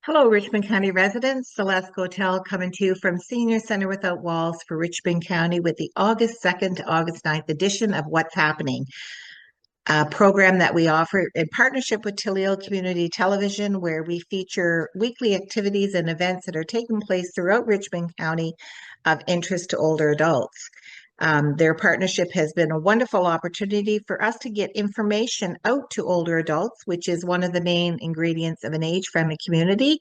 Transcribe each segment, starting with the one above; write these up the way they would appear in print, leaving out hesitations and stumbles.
Hello, Richmond County residents. Celeste Gotell coming to you from Senior Center Without Walls for Richmond County with the August 2nd to August 9th edition of What's Happening, a program that we offer in partnership with Tilleel Community Television, where we feature weekly activities and events that are taking place throughout Richmond County of interest to older adults. Their partnership has been a wonderful opportunity for us to get information out to older adults, which is one of the main ingredients of an age-friendly community.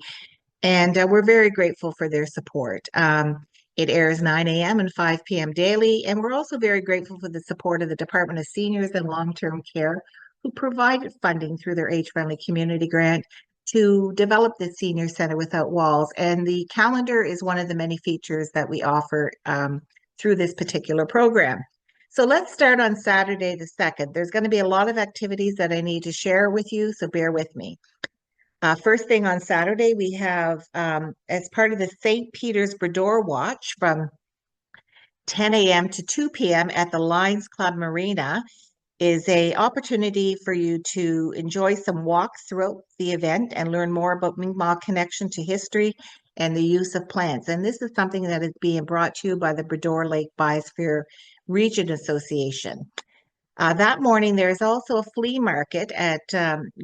And we're very grateful for their support. It airs 9 a.m. and 5 p.m. daily. And we're also very grateful for the support of the Department of Seniors and Long-Term Care, who provided funding through their age-friendly community grant to develop the Senior Center Without Walls. And the calendar is one of the many features that we offer through this particular program. So let's start on Saturday the 2nd. There's going to be a lot of activities that I need to share with you, so bear with me. First thing on Saturday, we have, as part of the St. Peter's Brador Watch from 10 a.m. to 2 p.m. at the Lions Club Marina, is a opportunity for you to enjoy some walks throughout the event and learn more about Mi'kmaq connection to history and the use of plants. And this is something that is being brought to you by the Brador Lake Biosphere Region Association. That morning, there's also a flea market at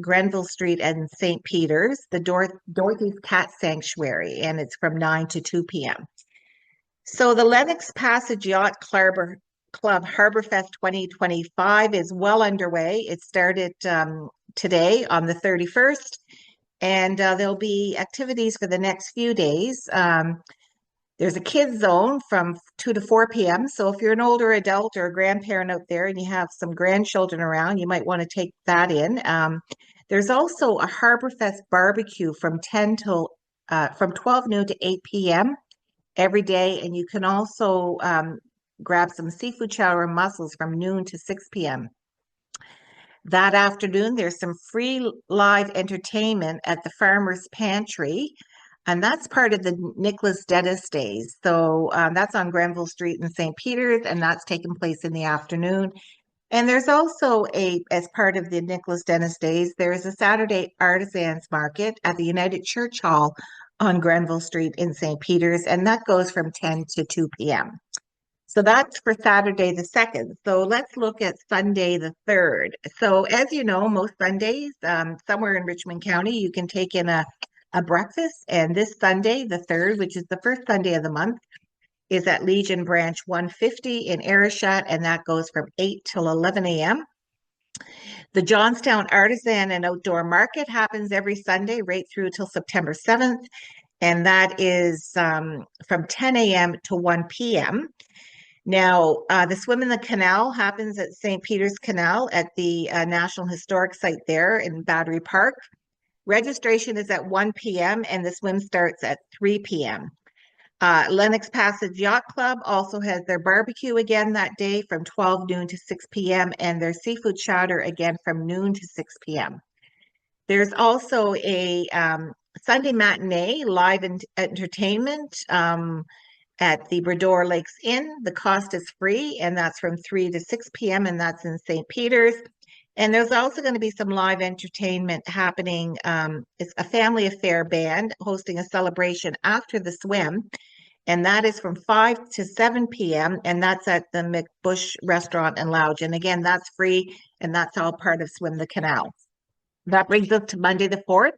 Grenville Street and St. Peter's, the Dorothy's Cat Sanctuary, and it's from 9 to 2 p.m. So the Lennox Passage Yacht Club Harborfest 2025 is well underway. It started today on the 31st, and there'll be activities for the next few days. There's a kids zone from 2 to 4 p.m. So if you're an older adult or a grandparent out there and you have some grandchildren around, you might want to take that in. There's also a Harborfest barbecue from 12 noon to 8 p.m. every day. And you can also grab some seafood chowder and mussels from noon to 6 p.m. That afternoon, there's some free live entertainment at the Farmer's Pantry. And that's part of the Nicholas Dennis Days. So that's on Grenville Street in St. Peter's, and that's taking place in the afternoon. And there's also as part of the Nicholas Dennis Days, there is a Saturday Artisans Market at the United Church Hall on Grenville Street in St. Peter's, and that goes from 10 to 2 p.m. So that's for Saturday the 2nd. So let's look at Sunday the 3rd. So as you know, most Sundays, somewhere in Richmond County, you can take in a breakfast. And this Sunday, the 3rd, which is the first Sunday of the month, is at Legion Branch 150 in Arishat, and that goes from 8 till 11 a.m. The Johnstown Artisan and Outdoor Market happens every Sunday right through till September 7th, and that is from 10 a.m. to 1 p.m. Now, the Swim in the Canal happens at St. Peter's Canal at the National Historic Site there in Battery Park. Registration is at 1 p.m. and the swim starts at 3 p.m. Lennox Passage Yacht Club also has their barbecue again that day from 12 noon to 6 p.m. and their seafood chowder again from noon to 6 p.m. There's also a Sunday matinee live entertainment at the Brador Lakes Inn. The cost is free, and that's from 3 to 6 p.m., and that's in St. Peter's. And there's also going to be some live entertainment happening. It's a family affair band hosting a celebration after the swim, and that is from 5 to 7 p.m., and that's at the McBush Restaurant and Lounge. And again, that's free, and that's all part of Swim the Canal. That brings us to Monday the 4th.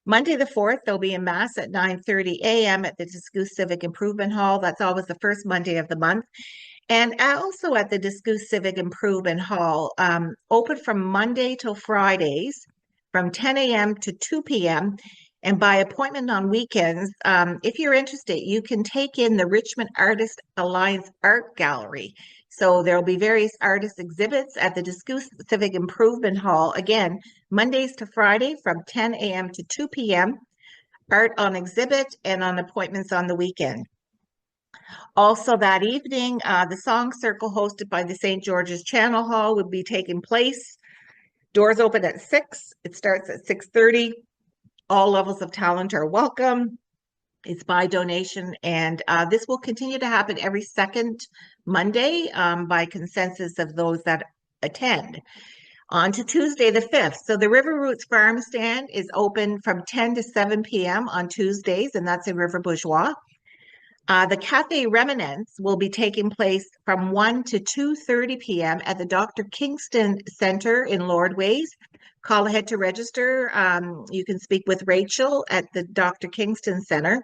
Monday the 4th, there'll be a mass at 9:30 a.m. at the Discoos Civic Improvement Hall. That's always the first Monday of the month. And also at the Discoos Civic Improvement Hall, open from Monday till Fridays from 10 a.m. to 2 p.m. And by appointment on weekends, if you're interested, you can take in the Richmond Artist Alliance Art Gallery. So there'll be various artist exhibits at the Discoos Civic Improvement Hall, again, Mondays to Friday from 10 a.m. to 2 p.m. Art on exhibit and on appointments on the weekend. Also that evening, the Song Circle hosted by the St. George's Channel Hall would be taking place. Doors open at 6. It starts at 6:30. All levels of talent are welcome. It's by donation, and this will continue to happen every second Monday by consensus of those that attend. On to Tuesday the 5th. So the River Roots Farm Stand is open from 10 to 7 p.m. on Tuesdays, and that's in River Bourgeois. The Cafe Reminence will be taking place from 1 to 2:30 p.m. at the Dr. Kingston Center in Lordways. Call ahead to register. You can speak with Rachel at the Dr. Kingston Center.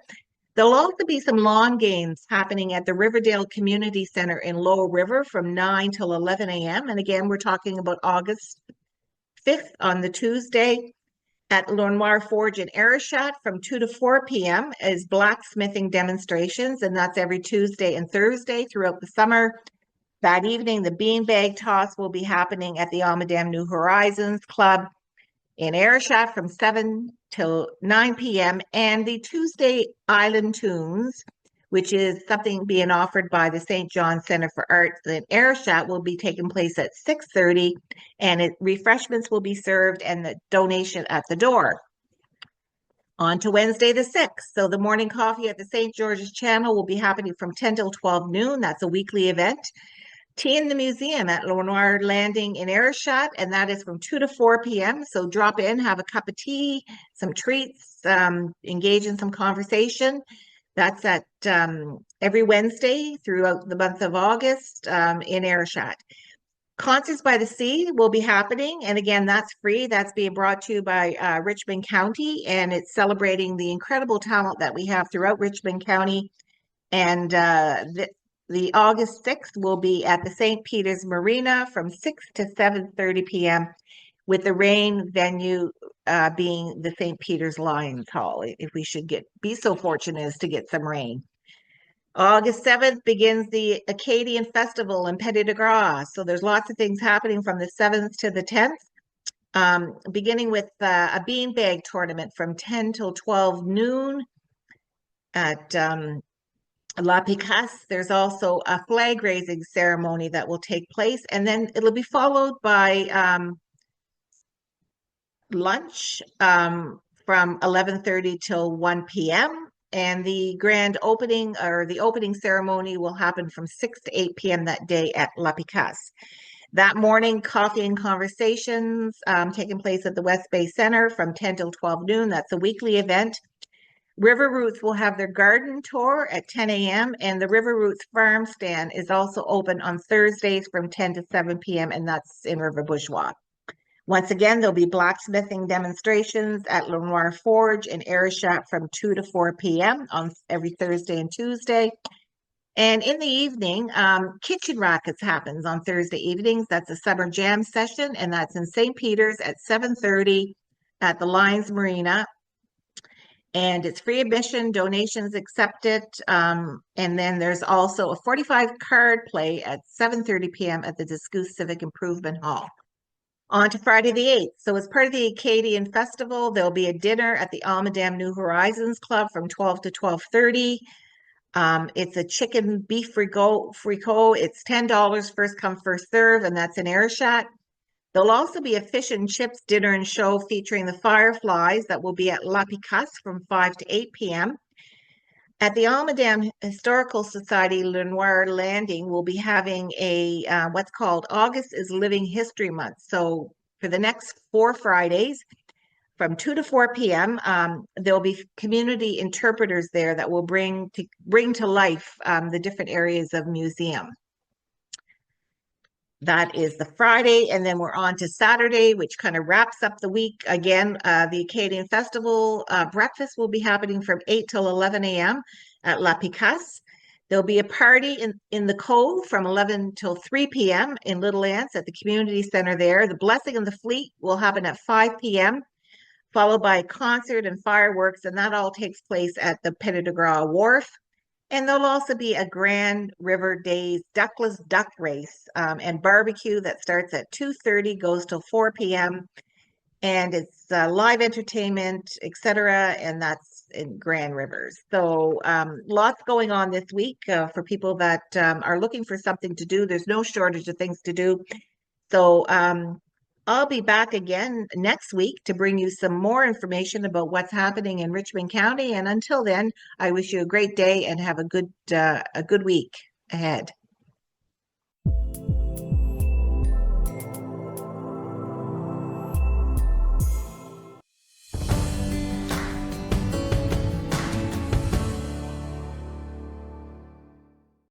There'll also be some lawn games happening at the Riverdale Community Center in Lower River from 9 till 11 a.m. And again, we're talking about August 5th on the Tuesday. At Lenoir Forge in Arishat from 2 to 4 p.m. is blacksmithing demonstrations, and that's every Tuesday and Thursday throughout the summer. That evening, the beanbag toss will be happening at the Almadam New Horizons Club in Arishat from 7 till 9 p.m. And the Tuesday Island Tunes, which is something being offered by the St. John Center for Arts in Arishat, will be taking place at 6:30, and refreshments will be served and the donation at the door. On to Wednesday the 6th. So the morning coffee at the St. George's Channel will be happening from 10 till 12 noon. That's a weekly event. Tea in the Museum at Lenoir Landing in Arishat, and that is from 2 to 4 p.m. So drop in, have a cup of tea, some treats, engage in some conversation. That's at every Wednesday throughout the month of August in Arishat. Concerts by the Sea will be happening. And again, that's free. That's being brought to you by Richmond County. And it's celebrating the incredible talent that we have throughout Richmond County. And the August 6th will be at the St. Peter's Marina from 6 to 7:30 p.m. with the rain venue being the St. Peter's Lions Hall, if we should be so fortunate as to get some rain. August 7th begins the Acadian Festival in Petit de Gras. So there's lots of things happening from the 7th to the 10th, beginning with a beanbag tournament from 10 till 12 noon at La Picasse. There's also a flag raising ceremony that will take place, and then it'll be followed by lunch from 11:30 till 1 p.m. And the grand opening or the opening ceremony will happen from 6 to 8 p.m. that day at La Picasse. That morning, coffee and conversations taking place at the West Bay Center from 10 till 12 noon. That's a weekly event. River Roots will have their garden tour at 10 a.m. and the River Roots Farm Stand is also open on Thursdays from 10 to 7 p.m. and that's in River Bourgeois. Once again, there'll be blacksmithing demonstrations at Lenoir Forge in Arishat from 2 to 4 p.m. on every Thursday and Tuesday. And in the evening, Kitchen Rackets happens on Thursday evenings. That's a summer jam session, and that's in St. Peter's at 7:30 at the Lions Marina. And it's free admission, donations accepted. And then there's also a 45 card play at 7:30 p.m. at the Discoos Civic Improvement Hall. On to Friday the 8th. So as part of the Acadian Festival, there'll be a dinner at the Almadam New Horizons Club from 12 to 12:30. It's a chicken beef fricot. It's $10 first come, first serve, and that's in Arishat. There'll also be a fish and chips dinner and show featuring the Fireflies that will be at La Picasse from 5 to 8 p.m. At the Almadam Historical Society Lenoir Landing, we'll be having a what's called August is Living History Month. So for the next 4 Fridays, from 2 to 4 p.m., there'll be community interpreters there that will bring to life the different areas of museum. That is the Friday, and then we're on to Saturday, which kind of wraps up the week. Again, the Acadian Festival breakfast will be happening from 8 till 11 a.m. at La Picasse. There'll be a party in the Cove from 11 till 3 p.m. in Little Ants at the community center there. The Blessing of the Fleet will happen at 5 p.m., followed by a concert and fireworks, and that all takes place at the Petit de Gras Wharf. And there'll also be a Grand River Days Duckless Duck Race and barbecue that starts at 2:30, goes till 4 p.m. And it's live entertainment, etc. And that's in Grand Rivers. So lots going on this week for people that are looking for something to do. There's no shortage of things to do. So I'll be back again next week to bring you some more information about what's happening in Richmond County. And until then, I wish you a great day and have a good week ahead.